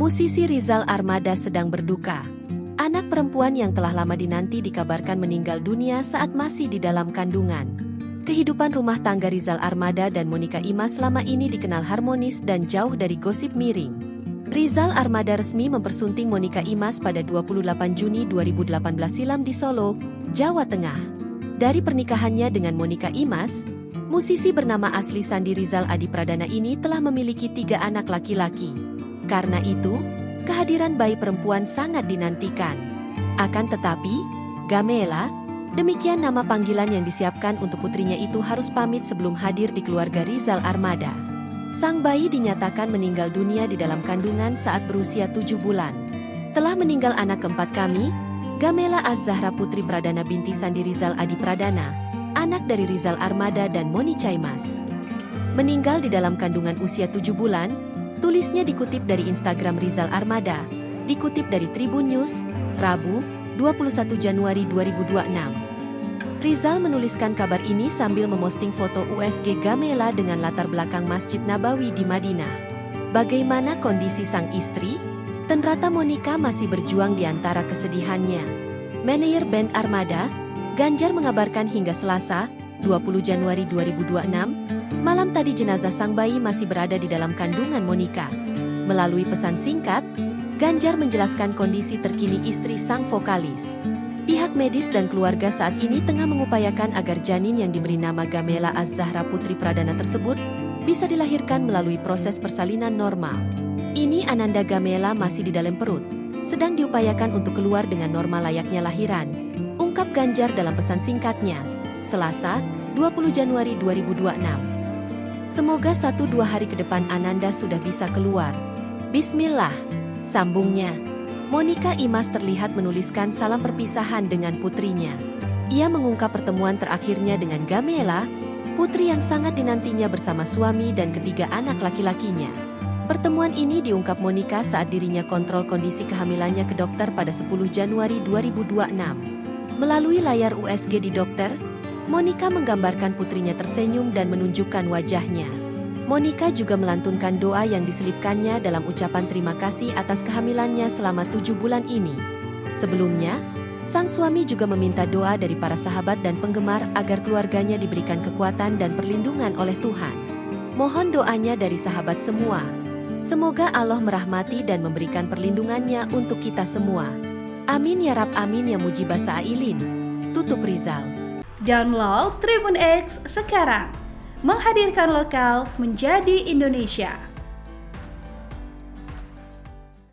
Musisi Rizal Armada sedang berduka. Anak perempuan yang telah lama dinanti dikabarkan meninggal dunia saat masih di dalam kandungan. Kehidupan rumah tangga Rizal Armada dan Monica Imas selama ini dikenal harmonis dan jauh dari gosip miring. Rizal Armada resmi mempersunting Monica Imas pada 28 Juni 2018 silam di Solo, Jawa Tengah. Dari pernikahannya dengan Monica Imas, musisi bernama asli Sandi Rizal Adi Pradana ini telah memiliki 3 anak laki-laki. Karena itu, kehadiran bayi perempuan sangat dinantikan. Akan tetapi, Gamela, demikian nama panggilan yang disiapkan untuk putrinya itu harus pamit sebelum hadir di keluarga Rizal Armada. Sang bayi dinyatakan meninggal dunia di dalam kandungan saat berusia 7 bulan. Telah meninggal anak keempat kami, Gamela Az-Zahra Putri Pradana binti Sandi Rizal Adi Pradana, anak dari Rizal Armada dan Monica Imas. Meninggal di dalam kandungan usia 7 bulan, tulisnya dikutip dari Instagram Rizal Armada, dikutip dari Tribun News, Rabu, 21 Januari 2026. Rizal menuliskan kabar ini sambil memosting foto USG Gamela dengan latar belakang Masjid Nabawi di Madinah. Bagaimana kondisi sang istri? Ternyata Monica masih berjuang di antara kesedihannya. Manajer band Armada, Ganjar mengabarkan hingga Selasa, 20 Januari 2026, malam tadi jenazah sang bayi masih berada di dalam kandungan Monica. Melalui pesan singkat, Ganjar menjelaskan kondisi terkini istri sang vokalis. Pihak medis dan keluarga saat ini tengah mengupayakan agar janin yang diberi nama Gamela Az-Zahra Putri Pradana tersebut bisa dilahirkan melalui proses persalinan normal. Ini Ananda Gamela masih di dalam perut, sedang diupayakan untuk keluar dengan normal layaknya lahiran, ungkap Ganjar dalam pesan singkatnya, Selasa, 20 Januari 2026. Semoga 1-2 hari ke depan Ananda sudah bisa keluar. Bismillah, sambungnya. Monica Imas terlihat menuliskan salam perpisahan dengan putrinya. Ia mengungkap pertemuan terakhirnya dengan Gamela, putri yang sangat dinantinya bersama suami dan ketiga anak laki-lakinya. Pertemuan ini diungkap Monica saat dirinya kontrol kondisi kehamilannya ke dokter pada 10 Januari 2026. Melalui layar USG di dokter, Monica menggambarkan putrinya tersenyum dan menunjukkan wajahnya. Monica juga melantunkan doa yang diselipkannya dalam ucapan terima kasih atas kehamilannya selama 7 bulan ini. Sebelumnya, sang suami juga meminta doa dari para sahabat dan penggemar agar keluarganya diberikan kekuatan dan perlindungan oleh Tuhan. Mohon doanya dari sahabat semua. Semoga Allah merahmati dan memberikan perlindungannya untuk kita semua. Amin ya Rab, amin ya Mujibah Sa'ilin. Tutup Rizal. Download Tribun X sekarang, menghadirkan lokal menjadi Indonesia.